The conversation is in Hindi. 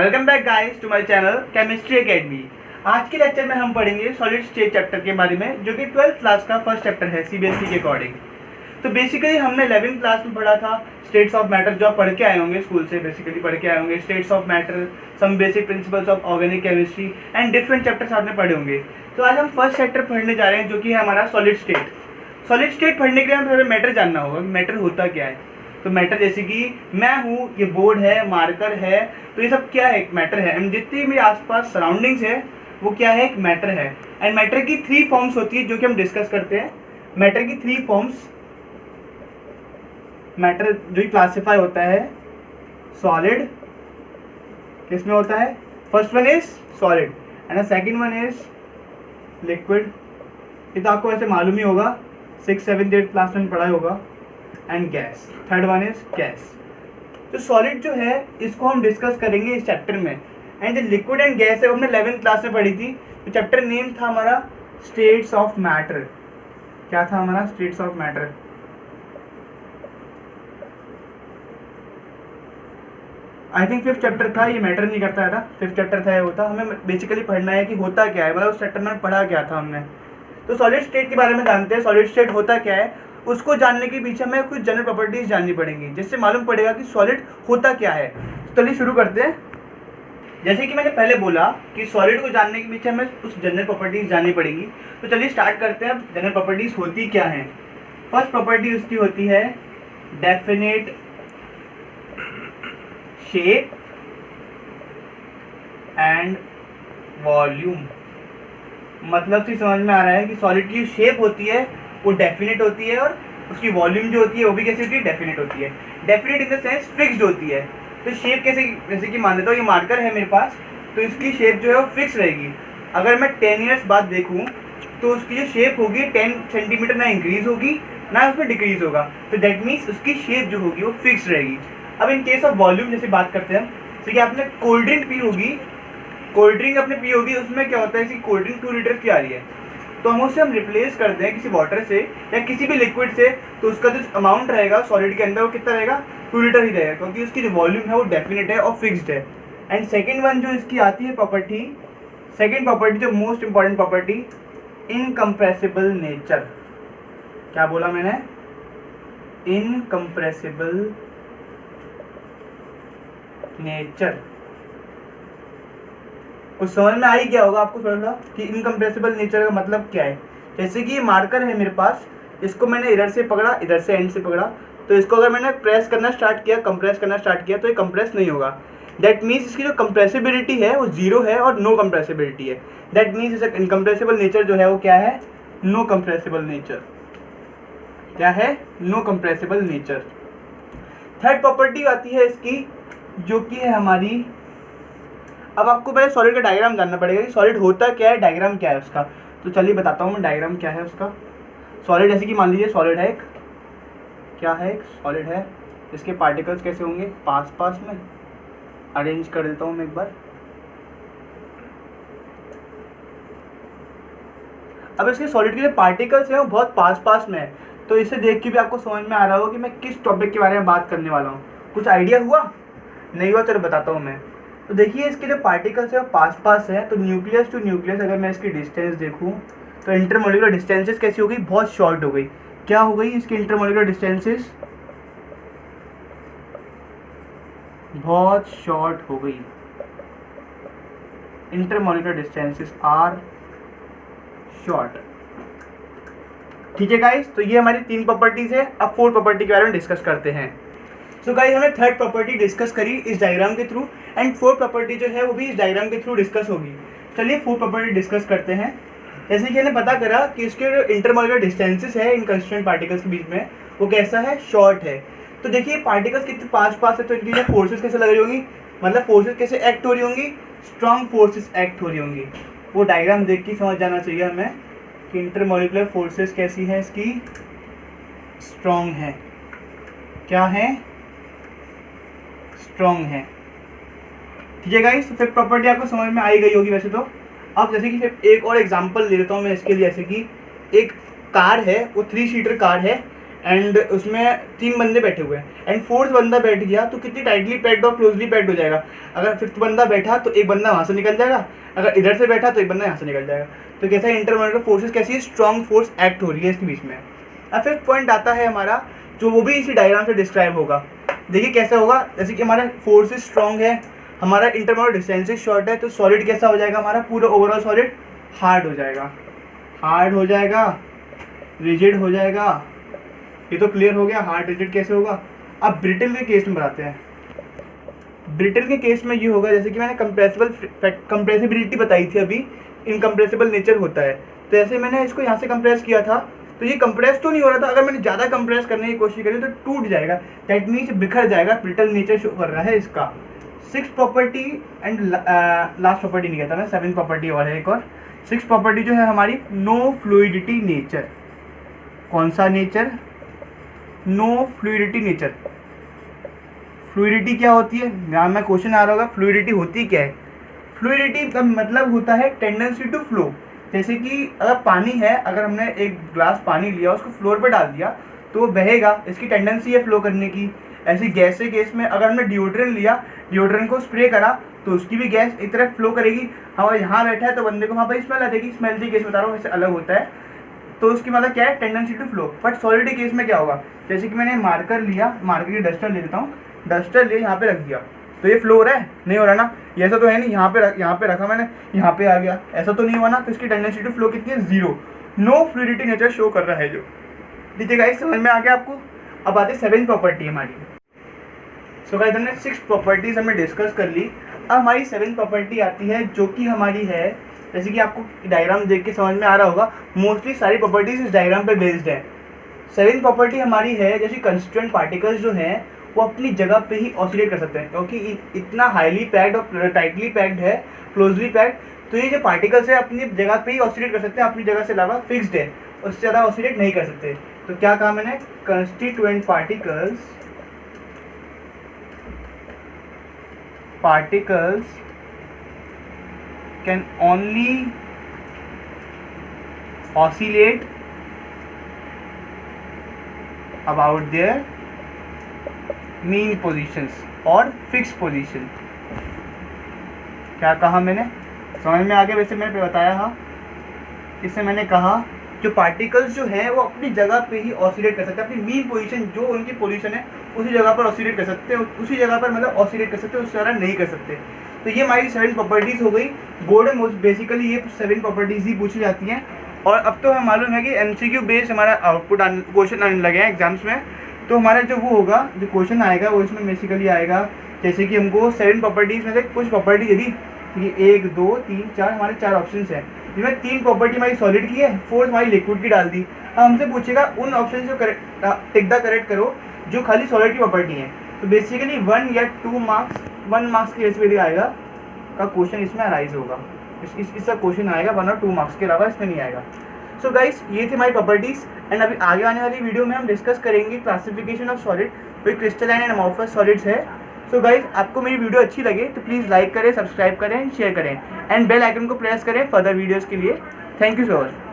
Welcome back guys to my channel chemistry academy. आज के लेक्चर में हम पढ़ेंगे सॉलिड स्टेट चैप्टर के बारे में, जो कि 12th क्लास का फर्स्ट चैप्टर है सीबीएसई के अकॉर्डिंग। तो बेसिकली हमने 11th क्लास में पढ़ा था स्टेट्स ऑफ मैटर, जो आप पढ़ के आए होंगे स्कूल से, बेसिकली पढ़ के आए होंगे states of matter, some basic principles of organic chemistry and different chapters आपने पढ़े होंगे। तो आज हम फर्स्ट चैप्टर पढ़ने जा रहे हैं, जो कि है हमारा सॉलिड स्टेट। सॉलिड स्टेट पढ़ने के लिए हमें पहले मैटर जानना होगा, मैटर होता क्या है। तो मैटर जैसे कि मैं हूँ, ये बोर्ड है, मार्कर है, तो ये सब क्या है, एक मैटर है। एंड जितनी मेरे आसपास सराउंडिंग्स है वो क्या है, एक मैटर है। एंड मैटर की 3 फॉर्म्स होती है, जो कि हम डिस्कस करते हैं। मैटर की 3 फॉर्म्स, मैटर जो क्लासिफाई होता है सॉलिड, किस में होता है, first one is solid and the second one is liquid. ये तो आपको वैसे मालूम ही होगा, 6th 7th 8th क्लास में पढ़ा होगा। And gas, third one is gas. तो सॉलिड जो है इसको हम डिस्कस करेंगे इस चैप्टर में। एंड जो लिक्विड एंड गैस है वो हमने 11th क्लास में पढ़ी थी। तो चैप्टर नेम था हमारा स्टेट्स ऑफ मैटर। क्या था हमारा, states of matter. I think 5th chapter था, ये मैटर नहीं करता था, 5th चैप्टर था ये होता। हमें बेसिकली पढ़ना है कि होता क्या है, मतलब उस चैप्टर में पढ़ा क्या था हमने। तो सॉलिड स्टेट के बारे में जानते हैं, सॉलिड स्टेट होता क्या है। उसको जानने के पीछे हमें कुछ जनरल प्रॉपर्टीज जाननी पड़ेंगी, जिससे मालूम पड़ेगा कि सॉलिड होता क्या है। तो चलिए शुरू करते हैं। जैसे कि मैंने पहले बोला कि सॉलिड को जानने के पीछे हमें कुछ जनरल प्रॉपर्टीज जाननी पड़ेंगी। तो चलिए स्टार्ट करते हैं। जनरल प्रॉपर्टीज होती क्या हैं। फर्स्ट प्रॉपर्टी उसकी होती है डेफिनेट शेप एंड वॉल्यूम। मतलब से समझ में आ रहा है कि सॉलिड की शेप होती है वो डेफिनेट होती है, और उसकी वॉल्यूम जो होती है वो भी कैसी होती है, डेफिनेट होती है। Definite in the sense fixed होती है। तो शेप कैसे, जैसे कि मान लेता हूँ ये मार्कर है मेरे पास, तो इसकी शेप जो है वो फिक्स रहेगी। अगर मैं 10 ईयर्स बाद देखूँ तो उसकी जो शेप होगी 10 सेंटीमीटर ना इंक्रीज होगी ना उसमें डिक्रीज होगा। तो दैट मीन्स उसकी शेप जो होगी वो फिक्स रहेगी। अब इन केस ऑफ वॉल्यूम जैसे बात करते हैं, तो कि आपने कोल्ड ड्रिंक पी होगी, कोल्ड ड्रिंक आपने पी होगी, उसमें क्या होता है कि कोल्ड ड्रिंक 2 लीटर की आ रही है, तो हम उसे रिप्लेस करते हैं किसी वाटर से या किसी भी लिक्विड से, तो उसका जो अमाउंट रहेगा सॉलिड के अंदर वो कितना रहेगा, 2 लीटर ही रहेगा, क्योंकि उसकी जो वॉल्यूम है वो डेफिनेट है और फिक्स्ड है। एंड सेकेंड वन जो इसकी आती है प्रॉपर्टी, सेकेंड प्रॉपर्टी जो most important property, incompressible nature. क्या बोला मैंने, इनकम्प्रेसिबल नेचर। कुछ समझ में आ ही गया होगा आपको थोड़ा सा कि इनकम्प्रेसिबल नेचर का मतलब क्या है। जैसे कि ये मार्कर है मेरे पास, इसको मैंने इधर से पकड़ा, इधर से एंड से पकड़ा, तो इसको अगर मैंने प्रेस करना स्टार्ट किया, कंप्रेस करना स्टार्ट किया, तो ये कंप्रेस नहीं होगा। दैट मीन्स इसकी जो कंप्रेसिबिलिटी है वो 0 है और नो कंप्रेसिबिलिटी है। दैट मीन्स इसका इनकम्प्रेसिबल नेचर जो है वो क्या है, नो कंप्रेसिबल नेचर। क्या है, no compressible nature. Third property आती है इसकी, जो कि है हमारी, अब आपको पहले सॉलिड का डायग्राम जानना पड़ेगा कि सॉलिड होता क्या है, डायग्राम क्या है उसका। तो चलिए बताता हूँ मैं डायग्राम क्या है उसका। सॉलिड जैसे कि मान लीजिए सॉलिड है एक, क्या है, एक सॉलिड है, इसके पार्टिकल्स कैसे होंगे, पास पास में। अरेंज कर देता हूँ मैं एक बार। अब इसके सॉलिड के जो पार्टिकल्स हैं वो बहुत पास पास में है, तो इसे देख के भी आपको समझ में आ रहा होगा कि मैं किस टॉपिक के बारे में बात करने वाला हूँ। कुछ आइडिया हुआ, नहीं हुआ, चलो बताता हूँ मैं। तो देखिए इसके जो पार्टिकल्स है वो पास पास है, तो न्यूक्लियस टू न्यूक्लियस अगर मैं इसकी डिस्टेंस देखूँ तो इंटरमोलिकुलर डिस्टेंसेस कैसी हो गई, बहुत शॉर्ट हो गई। क्या हो गई इसकी इंटरमोलिकुलर डिस्टेंसेस, बहुत शॉर्ट हो गई। Intermolecular distances are short. ठीक है गाइस, तो ये हमारी 3 प्रॉपर्टीज है। अब 4th प्रॉपर्टी के बारे में डिस्कस करते हैं। सो गाइस हमने 3rd प्रॉपर्टी डिस्कस करी इस डायग्राम के थ्रू, एंड 4th प्रॉपर्टी जो है वो भी इस डायग्राम के थ्रू डिस्कस होगी। चलिए 4th प्रॉपर्टी डिस्कस करते हैं। जैसे कि हमने पता करा कि इसके जो इंटरमोलिकुलर डिस्टेंसेस है इन कंस्टिट्यूएंट पार्टिकल्स के बीच में वो कैसा है, शॉर्ट है। तो देखिए पार्टिकल्स कितने पास पास है, तो इनकी जो फोर्सेस कैसे लग रही होंगी, मतलब फोर्सेस कैसे एक्ट हो रही होंगी, स्ट्रॉन्ग फोर्सेस एक्ट हो रही होंगी। वो डायग्राम देख के समझ जाना चाहिए हमें कि इंटरमोलिकुलर फोर्सेस कैसी है, इसकी स्ट्रॉन्ग है। क्या है, स्ट्रॉन्ग है। ठीक है गाइस, तो फिर प्रॉपर्टी आपको समझ में आई गई होगी वैसे तो। अब जैसे कि फिर एक और एग्जांपल ले लेता हूँ मैं इसके लिए। जैसे कि एक कार है, वो 3 सीटर कार है, एंड उसमें 3 बंदे बैठे हुए हैं एंड 4th बंदा बैठ गया तो कितनी टाइटली पैक्ड और क्लोजली पैक्ड हो जाएगा। अगर 5th बंदा बैठा तो एक बंदा वहाँ से निकल जाएगा, अगर इधर से बैठा तो एक बंदा यहाँ से निकल जाएगा। तो कैसा इंटरमोलेकुलर फोर्सेस कैसी स्ट्रॉन्ग फोर्स एक्ट हो रही है इसके बीच में। अब 5th पॉइंट आता है हमारा, जो वो भी इसी डायग्राम से डिस्क्राइब होगा। देखिए कैसा होगा, जैसे कि हमारा फोर्सेस स्ट्रॉन्ग है, हमारा इंटरमोलेकुलर डिस्टेंसेस शॉर्ट है, तो सॉलिड कैसा हो जाएगा हमारा पूरा ओवरऑल सॉलिड हार्ड हो जाएगा, हार्ड हो जाएगा, रिजिड हो जाएगा। ये तो क्लियर हो गया हार्ड रिजिड कैसे होगा। अब ब्रिटल के केस में बताते हैं। ब्रिटल के केस में ये होगा, जैसे कि मैंने कंप्रेसिबिलिटी बताई थी अभी, इनकम्प्रेसिबल नेचर होता है। तो ऐसे मैंने इसको यहाँ से कंप्रेस किया था तो ये कंप्रेस तो नहीं हो रहा था, अगर मैंने ज़्यादा कंप्रेस करने की कोशिश करी तो टूट जाएगा, दैट मीन्स बिखर जाएगा। ब्रिटल नेचर शो कर रहा है इसका। 6th property and last property नहीं कहता मैं, 7th प्रॉपर्टी और है एक और। 6th प्रॉपर्टी जो है हमारी नो फ्लूइडिटी नेचर। कौन सा nature? No fluidity nature. Fluidity क्या होती है? यहाँ में क्वेश्चन आ रहा होगा फ्लूइडिटी होती क्या है। फ्लूइडिटी का मतलब होता है टेंडेंसी टू फ्लो। जैसे कि अगर पानी है, अगर हमने एक ग्लास पानी लिया उसको फ्लोर पर डाल दिया तो वो बहेगा, इसकी टेंडेंसी है फ्लो करने की। ऐसी गैस के केस में अगर हमने डिओड्रेंट लिया, डिओड्रेंट को स्प्रे करा तो उसकी भी गैस एक तरफ फ्लो करेगी। हवा यहाँ बैठा है तो बंदे को वहाँ पर स्मेल आ जाएगी, स्मेल के केस बता रहा हूँ वैसे अलग होता है। तो उसकी मतलब क्या है? Tendency to flow. But solid के केस में क्या होगा, जैसे कि मैंने मार्कर लिया, मार्कर की डस्टर ले लेता हूँ, डस्टर ले यहाँ पे रख दिया तो ये फ्लो हो रहा है? नहीं हो रहा ना। ये ऐसा तो है नहीं, यहाँ पे रखा मैंने, यहाँ पे आ गया, ऐसा तो नहीं हुआ ना। तो इसकी टेंडेंसी टू फ्लो कितनी है? 0। नो फ्लूइडिटी नेचर शो कर रहा है जो। ठीक है गाइस, समझ में आ गया आपको। अब आते 7th प्रॉपर्टी हमारी। सो गाइस हमने 6 प्रॉपर्टीज हमने डिस्कस कर ली। अब हमारी 7th प्रॉपर्टी आती है जो कि हमारी है, जैसे कि आपको डायग्राम देख के समझ में आ रहा होगा, मोस्टली सारी प्रॉपर्टीज इस डायग्राम पे बेस्ड है। 7th प्रॉपर्टी हमारी है, जैसे कंस्टिट्यूएंट पार्टिकल्स जो हैं वो अपनी जगह पे ही ऑसिलेट कर सकते हैं, क्योंकि इतना हाईली पैक्ड और टाइटली पैक्ड है, क्लोजली पैक्ड, तो ये जो पार्टिकल्स है अपनी जगह पे ही ऑसिलेट कर सकते हैं, अपनी जगह से अलावा फिक्स्ड है, उससे ज़्यादा ऑसिलेट नहीं कर सकते। तो क्या कहा मैंने? Constituent particles can only oscillate about their mean positions और फिक्स पोजीशन। क्या कहा मैंने? समझ में आ गया? वैसे मैंने बताया था, इससे मैंने कहा जो पार्टिकल्स जो हैं वो अपनी जगह पे ही ऑसिलेट कर सकते हैं, अपनी मीन पोजीशन जो उनकी पोजीशन है उसी जगह पर ऑसिलेट कर सकते हैं, उसी जगह पर मतलब ऑसिलेट कर सकते हैं, उससे ज़्यादा नहीं कर सकते। तो ये हमारी 7 प्रॉपर्टीज हो गई। बोर्ड में बेसिकली ये 7 प्रॉपर्टीज ही पूछी जाती हैं। और अब तो हमें मालूम है कि MCQ बेस्ड हमारा आउटपुट क्वेश्चन आने लगे हैं एग्जाम्स में। तो हमारा जो वो होगा, जो क्वेश्चन आएगा वो इसमें बेसिकली आएगा, जैसे कि हमको 7 प्रॉपर्टीज में से कुछ प्रॉपर्टी यदि ये 1 2 3 4 हमारे 4 ऑप्शन हैं, जिसमें 3 प्रॉपर्टी हमारी सॉलिड की है, 4 हमारी लिक्विड की डाल दी। अब हमसे पूछेगा उन ऑप्शन को टिक द करेक्ट करो जो खाली सॉलिड की प्रॉपर्टी है। तो बेसिकली 1 या 2 मार्क्स, 1 मार्क्स के रेस्पेक्ट आएगा का क्वेश्चन इसमें अराइज होगा। इसका क्वेश्चन आएगा 1 और 2 मार्क्स के अलावा इसमें नहीं आएगा। सो गाइस ये थी हमारी प्रॉपर्टीज। एंड अभी आगे आने वाली वीडियो में हम डिस्कस करेंगे क्लासिफिकेशन ऑफ सॉलिड, कोई क्रिस्टलाइन एंड अमॉर्फस सॉलिड्स है। सो गाइस आपको मेरी वीडियो अच्छी लगे तो प्लीज़ लाइक करें, सब्सक्राइब करें, शेयर करें एंड बेल आइकन को प्रेस करें फर्दर वीडियोज़ के लिए। Thank you so much.